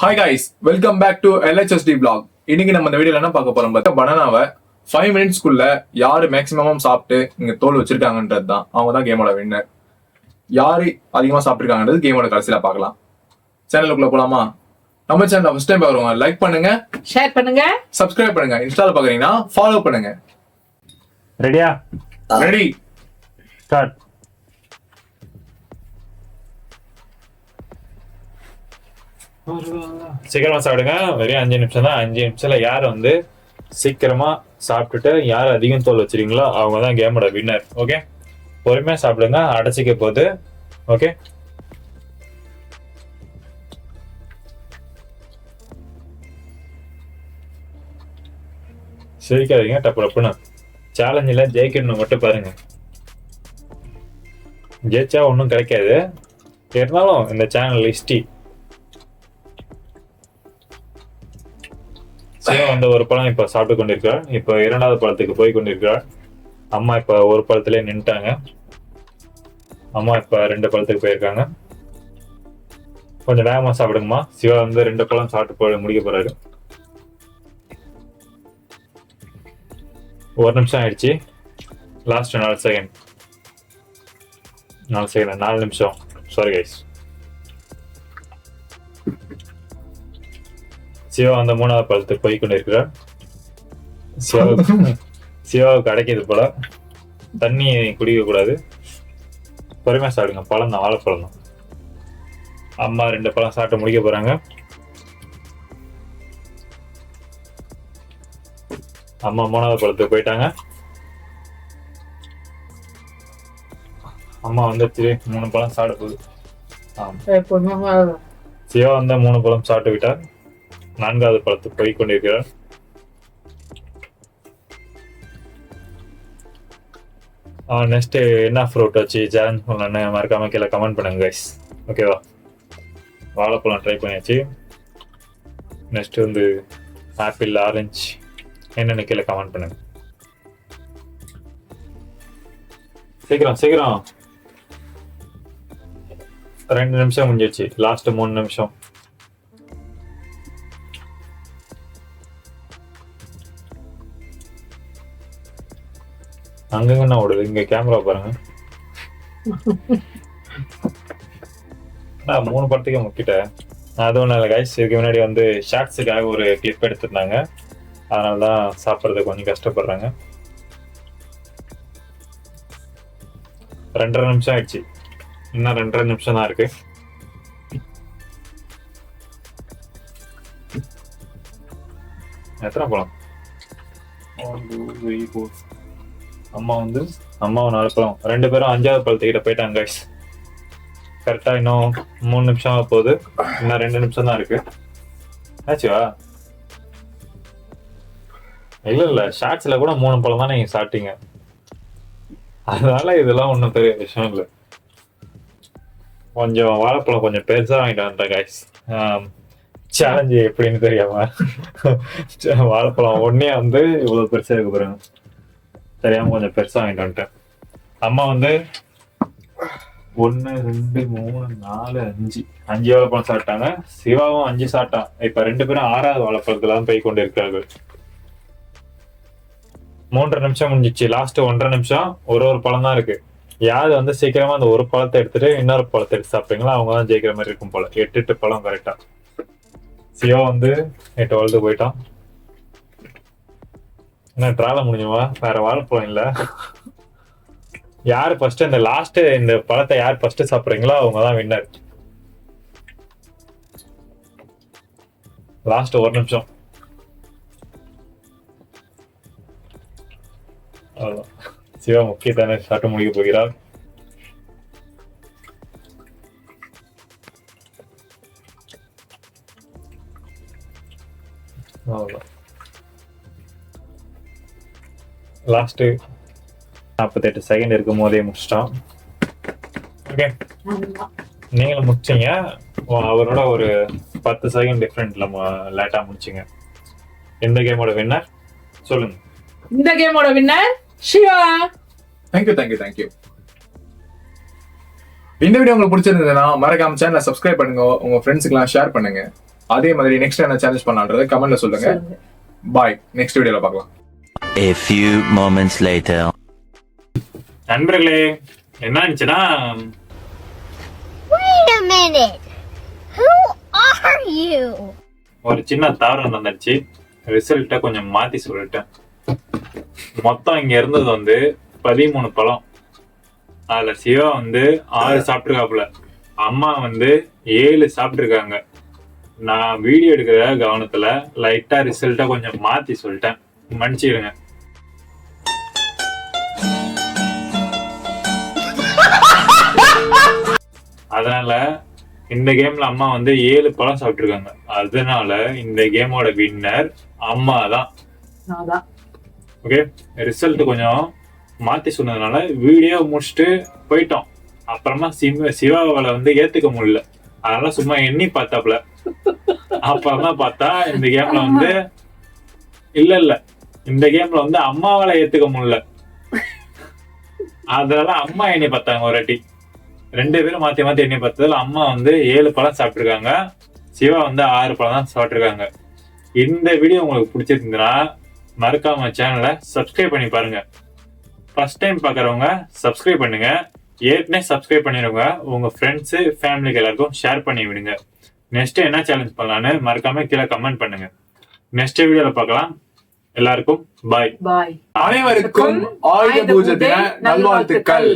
Hi guys, welcome back to LHSD vlog. இன்னைக்கு நம்ம இந்த வீடியோல என்ன பார்க்க போறோம் பார்த்தா பனானாவை 5 மினிட்ஸ்க்குள்ள யாரு மேக்ஸிமம் சாப்பிட்டு இங்க தோல் வச்சிருக்காங்கன்றது தான். அவங்க தான் கேமோட வின்னர். யாரு அதிகமா சாப்பிட்டுருக்காங்கன்றது கேமோட கடைசியில பார்க்கலாம். சேனலுக்குள்ள போலாமா? நம்ம சேனல் ஃபர்ஸ்ட் டைம் பாக்குறவங்க லைக் பண்ணுங்க, ஷேர் பண்ணுங்க, சப்ஸ்கிரைப் பண்ணுங்க. இன்ஸ்டால பாக்குறீங்கன்னா ஃபாலோ பண்ணுங்க. ரெடியா? Ready, start. சீக்கிரமா சாப்பிடுங்க. வெறும் 5 நிமிஷம் தான். 5 நிமிஷத்துல யார் வந்து சீக்கிரமா சாப்பிட்டுட்டு யார் அதிகம் தோல் வச்சிருக்கீங்களோ அவங்க தான் கேமோட வின்னர். ஓகே, பொறுமையா சாப்பிடுங்க, அடைச்சிக்க போகுது. ஓகே, சிரிக்காதீங்க. டப்பு டப்புன்னு சேலஞ்சில் ஜெயிக்கணும் மட்டும் பாருங்க. ஜெயிச்சா ஒன்றும் கிடைக்காது. இருந்தாலும் இந்த சேனல் ஹிஸ்ட்ரி சிவம் வந்து ஒரு பழம் இப்ப சாப்பிட்டு கொண்டிருக்கிறார். இப்ப 2வது பழத்துக்கு போய் கொண்டிருக்கிறார். அம்மா இப்ப ஒரு பழத்திலே நின்ட்டாங்க. அம்மா இப்ப 2 பழத்துக்கு போயிருக்காங்க. கொஞ்சம் வேகமா சாப்பிடுங்கம்மா. சிவா வந்து 2 பழம் சாப்பிட்டு முடிக்க போறாரு. 1 நிமிஷம் ஆயிடுச்சு. Last 4 second. 4 நிமிஷம். Sorry guys. சிவா அந்த 3வது பழத்துக்கு போய் கொண்டிருக்கிறார். சிவாவுக்கு கிடைக்கிது போல. தண்ணி குடிக்க கூடாது. பொறுமையா சாப்பிடுங்க. பழம் தான், வாழைப்பழம் தான். அம்மா 2 பழம் சாப்பிட்டு முடிக்க போறாங்க. அம்மா 3வது பழத்துக்கு போயிட்டாங்க. அம்மா வந்து 3 பழம் சாப்பிட போகுது. சிவா வந்து 3 பழம் சாப்பிட்டு விட்டார். 4வது பழத்துக்கு போய் கொண்டிருக்கிறார். நெக்ஸ்ட் என்ன ஃப்ரூட் வச்சு சேலஞ்ச் பண்ணலான்னு மறக்காம கீழே கமெண்ட் பண்ணுங்க கைஸ். ஓகேவா? வாழைப்பழம் ட்ரை பண்ணியாச்சு. நெக்ஸ்ட் வந்து ஆப்பிள், ஆரஞ்சு என்னன்னு கீழே கமெண்ட் பண்ணுங்க. சீக்கிரம் சீக்கிரம். 2 நிமிஷம் முடிஞ்சிருச்சு. லாஸ்ட் 3 நிமிஷம். அங்கங்க என்ன ஓடுது? இங்க கேமரா பாருங்க. 3 படத்துக்கு முக்கிட்டேன். அது ஒன்றும் இல்லை கைஸ். இதுக்கு முன்னாடி வந்து ஷார்ட்ஸுக்காக ஒரு கிளிப் எடுத்திருந்தாங்க. அதனால தான் சாப்பிட்றது கொஞ்சம் கஷ்டப்படுறாங்க. 2.5 நிமிஷம் ஆயிடுச்சு. இன்னும் 2.5 நிமிஷம் தான் இருக்கு. எத்தனை பழம்? 1 2 3 4. அம்மாவும் 4 பழம். 2 பேரும் 5வது பழத்துக்கிட்ட போயிட்டாங்க கைஸ். கரெக்டா இன்னும் 3 நிமிஷம் ஆக போகுது. இன்னும் 2 நிமிஷம் தான் இருக்கு. ஆச்சுவா? இல்ல ஷார்ட்ஸ்ல கூட 3 பழம் தான் நீங்க சாப்பிட்டீங்க. அதனால இதெல்லாம் ஒன்றும் பெரிய விஷயம் இல்லை. கொஞ்சம் வாழைப்பழம் கொஞ்சம் பெருசா வாங்கிட்டு வந்துட்டேன் கைஸ். சேலஞ்சு எப்படின்னு தெரியாம வாழைப்பழம் ஒன்னே வந்து இவ்வளவு பெருசா இருக்கு பாருங்க. தெரியாம கொஞ்சம் பெருசா வாங்கிட்டு வந்துட்டேன். அம்மா வந்து 1 2 3 4 5 வாழைப்பழம் சாப்பிட்டாங்க. சிவாவும் 5 சாப்பிட்டான். இப்ப 2 பேரும் 6வது வாழைப்பழத்துல தான் போய் கொண்டு இருக்கிறார்கள். 3.5 நிமிஷம் முடிஞ்சிச்சு. லாஸ்ட் 1.5 நிமிஷம். ஒரு பழம் தான் இருக்கு. யாரு வந்து சீக்கிரமா அந்த ஒரு பழத்தை எடுத்துட்டு இன்னொரு பழத்தை எடுத்து சாப்பிட்டீங்களோ அவங்க தான் ஜெயிக்கிற மாதிரி இருக்கும் போல. 8 பழம் கரெக்டா. சிவா வந்து 8 வளர்த்து போயிட்டான். என்ன ட்ராவல் முடிஞ்சுமா? வேற வாழைப்பழம் இல்ல. யாரு ஃபர்ஸ்ட் இந்த லாஸ்ட் இந்த பழத்தை யார் ஃபர்ஸ்ட் சாப்பிடுறீங்களோ அவங்க தான் வின்னர். லாஸ்ட் 1 நிமிஷம். சிவா முக்கியத்தானே சாப்பிட்டு முடிக்க போகிறார். லாஸ்ட் 48 செகண்ட் இருக்கும் போதே முடிச்சிட்டோம். ஓகே, நீங்களும் முடிச்சீங்க. அவரோட ஒரு 10 செகண்ட் டிஃபரெண்ட்ல லேட்டா முடிச்சிங்க. இந்த கேமோட வின்னர் சொல்லுங்க. இந்த கேமோட வின்னர் சிவா. தேங்க்யூ. இந்த வீடியோ உங்களுக்கு பிடிச்சிருந்ததுன்னா மறக்காம சேனலை சப்ஸ்கிரைப் பண்ணுங்க, உங்க ஃப்ரெண்ட்ஸுக்கெல்லாம் ஷேர் பண்ணுங்க. அதே மாதிரி நெக்ஸ்ட் என்ன சேலஞ்ச் பண்ணலான்றதை கமெண்ட்ல சொல்லுங்க. பாய், நெக்ஸ்ட் வீடியோல பார்க்கலாம். A few moments later. நண்பர்களே, என்ன ஆச்சுன்னா Wait a minute. Who are you? ஒரு சின்ன தவறு நடந்துச்சு. ரிசல்ட்டை கொஞ்சம் மாத்தி சொல்லிட்டேன். மொத்தம் இங்க இருந்தது வந்து 13 பழம். அதுல சிவா வந்து 6 சாப்பிட்டுருக்காப்புல, அம்மா வந்து 7 சாப்பிட்டுருக்காங்க. நான் வீடியோ எடுக்கிற கவனத்துல லைட்டா ரிசல்ட்டை கொஞ்சம் மாத்தி சொல்லிட்டேன், மன்னிச்சிடுங்க. அதனால இந்த கேம்ல அம்மா வந்து 7 பழம் சாப்பிட்டுருக்காங்க. அதனால இந்த கேமோட வின்னர் அம்மா தான். நான் ஓகே, ரிசல்ட் கொஞ்சம் மாத்தி சொன்னதுனால வீடியோ முடிச்சுட்டு போயிட்டோம். அப்புறமா சிவாவால வந்து ஏத்துக்க முடியல, அதனால சும்மா எண்ணி பார்த்தாப்புல. அப்புறமா பார்த்தா இந்த கேம்ல வந்து இல்ல இந்த கேம்ல வந்து அம்மாவால ஏத்துக்க முடியல, அதனால அம்மா எண்ணி பார்த்தாங்க ஒரு வாட்டி. 2 பேரும் மாத்தி மாத்தி எண்ணி பார்த்ததுல அம்மா வந்து 7 பழம் சாப்பிட்டுருக்காங்க, சிவா வந்து 6 பழம் தான் சாப்பிட்டுருக்காங்க. இந்த வீடியோ உங்களுக்கு பிடிச்சிருந்ததுன்னா மறக்காம சேனலை சப்ஸ்கிரைப் பண்ணி பாருங்க. ஃபர்ஸ்ட் டைம் பார்க்குறவங்க சப்ஸ்கிரைப் பண்ணுங்க. ஏற்கனவே சப்ஸ்கிரைப் பண்ணிடுங்க, உங்க ஃப்ரெண்ட்ஸு ஃபேமிலிக்கு எல்லாருக்கும் ஷேர் பண்ணி விடுங்க. நெக்ஸ்ட் என்ன சேலஞ்ச் பண்ணலான்னு மறக்காம கீழே கமெண்ட் பண்ணுங்க. நெக்ஸ்ட் வீடியோல பார்க்கலாம். எல்லாருக்கும் பாய். பாய். அனைவருக்கும் ஆயுத பூஜை தின நல்வாழ்த்துக்கள்.